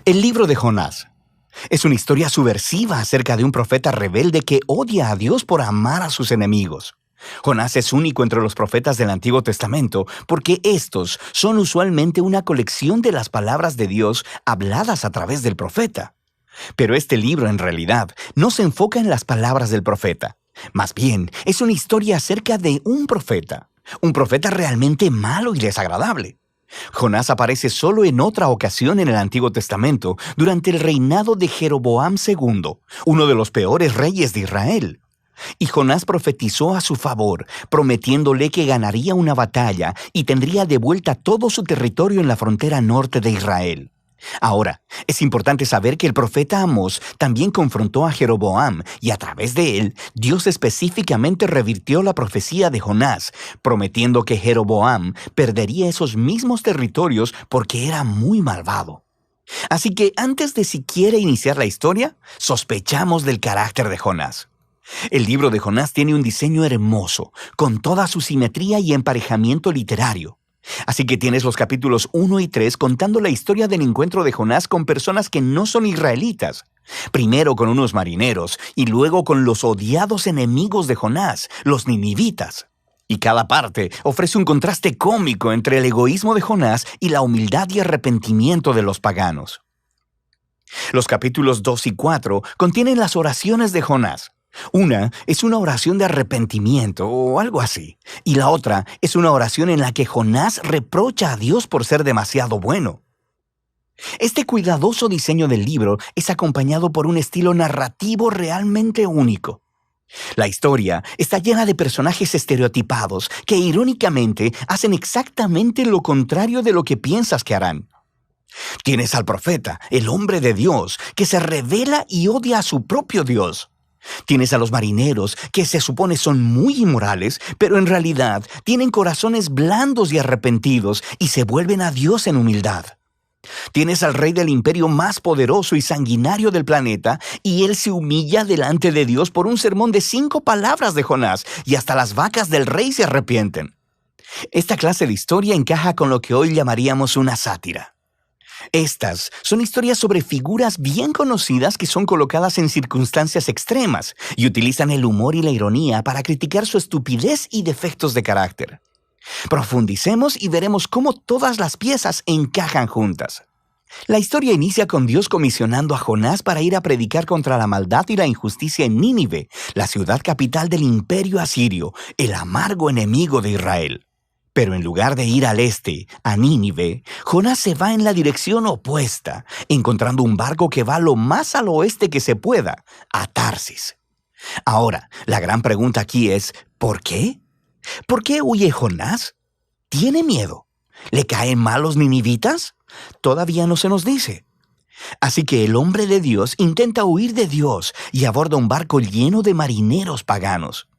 El libro de Jonás es una historia subversiva acerca de un profeta rebelde que odia a Dios por amar a sus enemigos. Jonás es único entre los profetas del Antiguo Testamento porque estos son usualmente una colección de las palabras de Dios habladas a través del profeta. Pero este libro en realidad no se enfoca en las palabras del profeta. Más bien, es una historia acerca de un profeta realmente malo y desagradable. Jonás aparece solo en otra ocasión en el Antiguo Testamento, durante el reinado de Jeroboam II, uno de los peores reyes de Israel. Y Jonás profetizó a su favor, prometiéndole que ganaría una batalla y tendría de vuelta todo su territorio en la frontera norte de Israel. Ahora, es importante saber que el profeta Amós también confrontó a Jeroboam y a través de él, Dios específicamente revirtió la profecía de Jonás, prometiendo que Jeroboam perdería esos mismos territorios porque era muy malvado. Así que antes de siquiera iniciar la historia, sospechamos del carácter de Jonás. El libro de Jonás tiene un diseño hermoso, con toda su simetría y emparejamiento literario. Así que tienes los capítulos 1 y 3 contando la historia del encuentro de Jonás con personas que no son israelitas. Primero con unos marineros y luego con los odiados enemigos de Jonás, los ninivitas. Y cada parte ofrece un contraste cómico entre el egoísmo de Jonás y la humildad y arrepentimiento de los paganos. Los capítulos 2 y 4 contienen las oraciones de Jonás. Una es una oración de arrepentimiento o algo así, y la otra es una oración en la que Jonás reprocha a Dios por ser demasiado bueno. Este cuidadoso diseño del libro es acompañado por un estilo narrativo realmente único. La historia está llena de personajes estereotipados que irónicamente hacen exactamente lo contrario de lo que piensas que harán. Tienes al profeta, el hombre de Dios, que se revela y odia a su propio Dios. Tienes a los marineros, que se supone son muy inmorales, pero en realidad tienen corazones blandos y arrepentidos y se vuelven a Dios en humildad. Tienes al rey del imperio más poderoso y sanguinario del planeta, y él se humilla delante de Dios por un sermón de 5 palabras de Jonás, y hasta las vacas del rey se arrepienten. Esta clase de historia encaja con lo que hoy llamaríamos una sátira. Estas son historias sobre figuras bien conocidas que son colocadas en circunstancias extremas y utilizan el humor y la ironía para criticar su estupidez y defectos de carácter. Profundicemos y veremos cómo todas las piezas encajan juntas. La historia inicia con Dios comisionando a Jonás para ir a predicar contra la maldad y la injusticia en Nínive, la ciudad capital del imperio asirio, el amargo enemigo de Israel. Pero en lugar de ir al este, a Nínive, Jonás se va en la dirección opuesta, encontrando un barco que va lo más al oeste que se pueda, a Tarsis. Ahora, la gran pregunta aquí es, ¿por qué? ¿Por qué huye Jonás? ¿Tiene miedo? ¿Le caen mal los ninivitas? Todavía no se nos dice. Así que el hombre de Dios intenta huir de Dios y aborda un barco lleno de marineros paganos.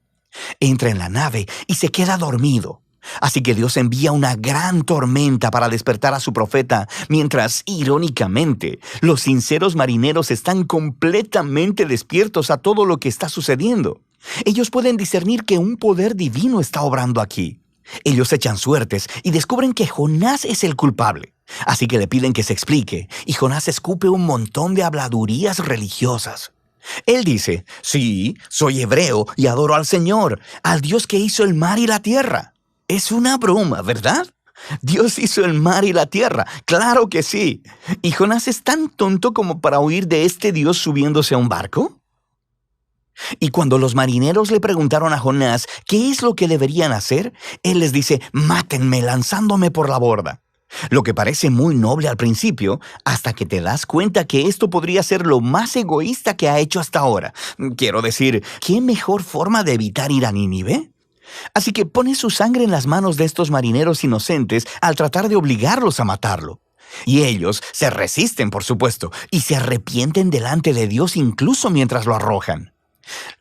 Entra en la nave y se queda dormido. Así que Dios envía una gran tormenta para despertar a su profeta, mientras, irónicamente, los sinceros marineros están completamente despiertos a todo lo que está sucediendo. Ellos pueden discernir que un poder divino está obrando aquí. Ellos echan suertes y descubren que Jonás es el culpable. Así que le piden que se explique, y Jonás escupe un montón de habladurías religiosas. Él dice, sí, soy hebreo y adoro al Señor, al Dios que hizo el mar y la tierra. Es una broma, ¿verdad? Dios hizo el mar y la tierra, claro que sí. ¿Y Jonás es tan tonto como para huir de este Dios subiéndose a un barco? Y cuando los marineros le preguntaron a Jonás qué es lo que deberían hacer, él les dice, mátenme lanzándome por la borda. Lo que parece muy noble al principio, hasta que te das cuenta que esto podría ser lo más egoísta que ha hecho hasta ahora. Quiero decir, ¿qué mejor forma de evitar ir a Nínive? Así que pone su sangre en las manos de estos marineros inocentes al tratar de obligarlos a matarlo. Y ellos se resisten, por supuesto, y se arrepienten delante de Dios incluso mientras lo arrojan.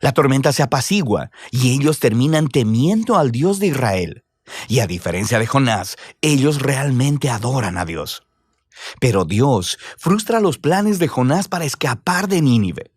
La tormenta se apacigua y ellos terminan temiendo al Dios de Israel. Y a diferencia de Jonás, ellos realmente adoran a Dios. Pero Dios frustra los planes de Jonás para escapar de Nínive.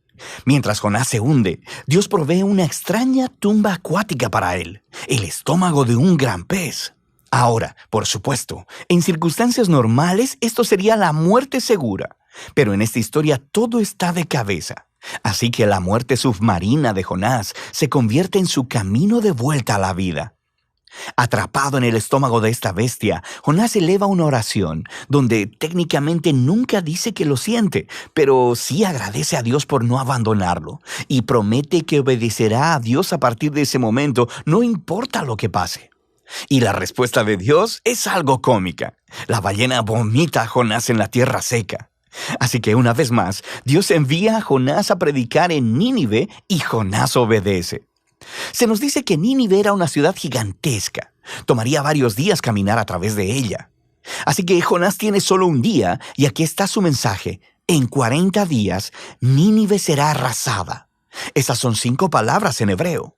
Mientras Jonás se hunde, Dios provee una extraña tumba acuática para él, el estómago de un gran pez. Ahora, por supuesto, en circunstancias normales esto sería la muerte segura, Pero en esta historia todo está de cabeza. Así que la muerte submarina de Jonás se convierte en su camino de vuelta a la vida. Atrapado en el estómago de esta bestia, Jonás eleva una oración donde técnicamente nunca dice que lo siente, pero sí agradece a Dios por no abandonarlo y promete que obedecerá a Dios a partir de ese momento, no importa lo que pase. Y la respuesta de Dios es algo cómica. La ballena vomita a Jonás en la tierra seca. Así que una vez más, Dios envía a Jonás a predicar en Nínive y Jonás obedece. Se nos dice que Nínive era una ciudad gigantesca. Tomaría varios días caminar a través de ella. Así que Jonás tiene solo un día y aquí está su mensaje. En 40 días, Nínive será arrasada. Esas son 5 palabras en hebreo.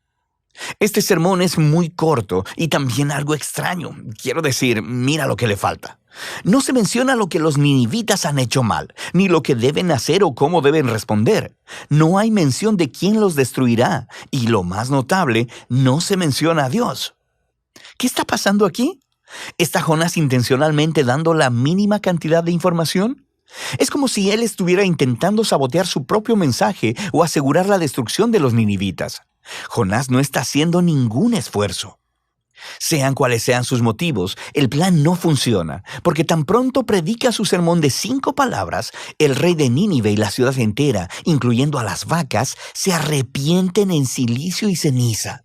Este sermón es muy corto y también algo extraño. Quiero decir, mira lo que le falta. No se menciona lo que los ninivitas han hecho mal, ni lo que deben hacer o cómo deben responder. No hay mención de quién los destruirá, y lo más notable, no se menciona a Dios. ¿Qué está pasando aquí? ¿Está Jonás intencionalmente dando la mínima cantidad de información? Es como si él estuviera intentando sabotear su propio mensaje o asegurar la destrucción de los ninivitas. Jonás no está haciendo ningún esfuerzo. Sean cuales sean sus motivos, el plan no funciona, porque tan pronto predica su sermón de 5 palabras, el rey de Nínive y la ciudad entera, incluyendo a las vacas, se arrepienten en silicio y ceniza.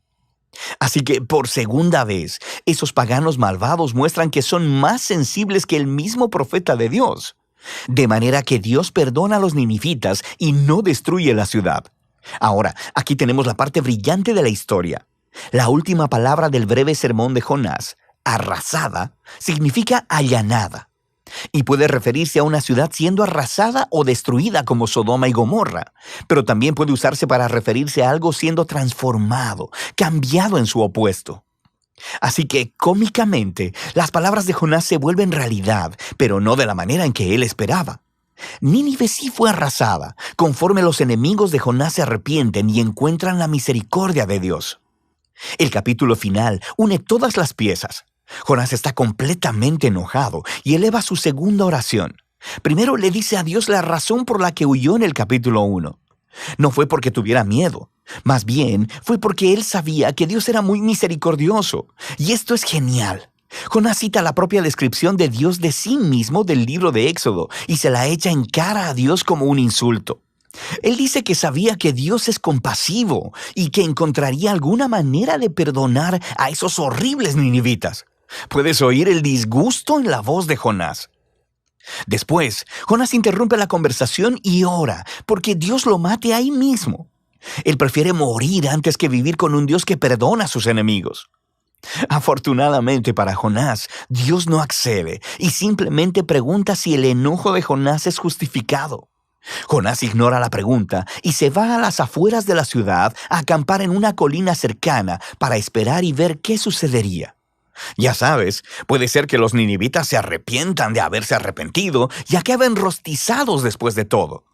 Así que, por segunda vez, esos paganos malvados muestran que son más sensibles que el mismo profeta de Dios. De manera que Dios perdona a los ninivitas y no destruye la ciudad. Ahora, aquí tenemos la parte brillante de la historia. La última palabra del breve sermón de Jonás, arrasada, significa allanada, y puede referirse a una ciudad siendo arrasada o destruida como Sodoma y Gomorra, pero también puede usarse para referirse a algo siendo transformado, cambiado en su opuesto. Así que, cómicamente, las palabras de Jonás se vuelven realidad, pero no de la manera en que él esperaba. Nínive sí fue arrasada, conforme los enemigos de Jonás se arrepienten y encuentran la misericordia de Dios. El capítulo final une todas las piezas. Jonás está completamente enojado y eleva su segunda oración. Primero le dice a Dios la razón por la que huyó en el capítulo 1. No fue porque tuviera miedo, más bien fue porque él sabía que Dios era muy misericordioso. Y esto es genial. Jonás cita la propia descripción de Dios de sí mismo del libro de Éxodo y se la echa en cara a Dios como un insulto. Él dice que sabía que Dios es compasivo y que encontraría alguna manera de perdonar a esos horribles ninivitas. Puedes oír el disgusto en la voz de Jonás. Después, Jonás interrumpe la conversación y ora porque Dios lo mate ahí mismo. Él prefiere morir antes que vivir con un Dios que perdona a sus enemigos. Afortunadamente para Jonás, Dios no accede y simplemente pregunta si el enojo de Jonás es justificado. Jonás ignora la pregunta y se va a las afueras de la ciudad a acampar en una colina cercana para esperar y ver qué sucedería. Ya sabes, puede ser que los ninivitas se arrepientan de haberse arrepentido y acaben rostizados después de todo.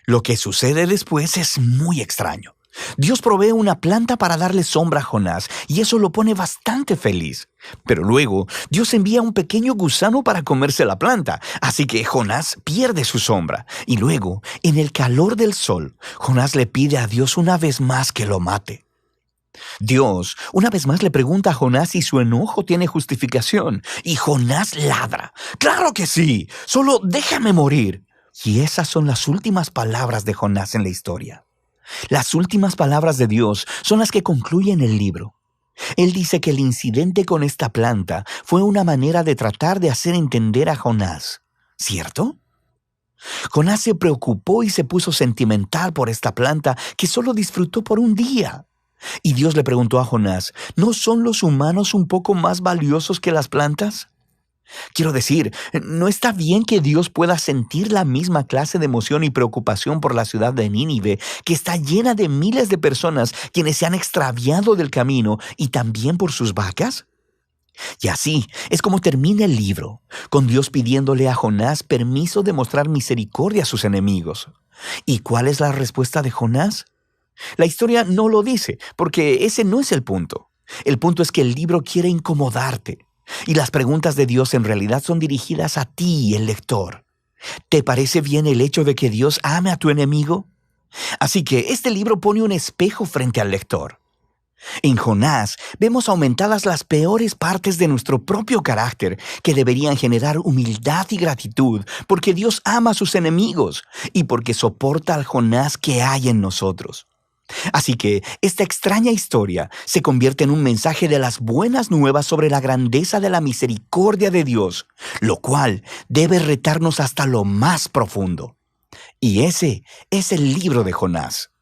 Lo que sucede después es muy extraño. Dios provee una planta para darle sombra a Jonás y eso lo pone bastante feliz. Pero luego, Dios envía un pequeño gusano para comerse la planta, así que Jonás pierde su sombra. Y luego, en el calor del sol, Jonás le pide a Dios una vez más que lo mate. Dios una vez más le pregunta a Jonás si su enojo tiene justificación, y Jonás ladra. ¡Claro que sí! ¡Solo déjame morir! Y esas son las últimas palabras de Jonás en la historia. Las últimas palabras de Dios son las que concluyen el libro. Él dice que el incidente con esta planta fue una manera de tratar de hacer entender a Jonás, ¿cierto? Jonás se preocupó y se puso sentimental por esta planta que solo disfrutó por un día. Y Dios le preguntó a Jonás, ¿no son los humanos un poco más valiosos que las plantas? Quiero decir, ¿no está bien que Dios pueda sentir la misma clase de emoción y preocupación por la ciudad de Nínive, que está llena de miles de personas quienes se han extraviado del camino y también por sus vacas? Y así es como termina el libro, con Dios pidiéndole a Jonás permiso de mostrar misericordia a sus enemigos. ¿Y cuál es la respuesta de Jonás? La historia no lo dice, porque ese no es el punto. El punto es que el libro quiere incomodarte. Y las preguntas de Dios en realidad son dirigidas a ti, el lector. ¿Te parece bien el hecho de que Dios ame a tu enemigo? Así que este libro pone un espejo frente al lector. En Jonás vemos aumentadas las peores partes de nuestro propio carácter que deberían generar humildad y gratitud porque Dios ama a sus enemigos y porque soporta al Jonás que hay en nosotros. Así que esta extraña historia se convierte en un mensaje de las buenas nuevas sobre la grandeza de la misericordia de Dios, lo cual debe retarnos hasta lo más profundo. Y ese es el libro de Jonás.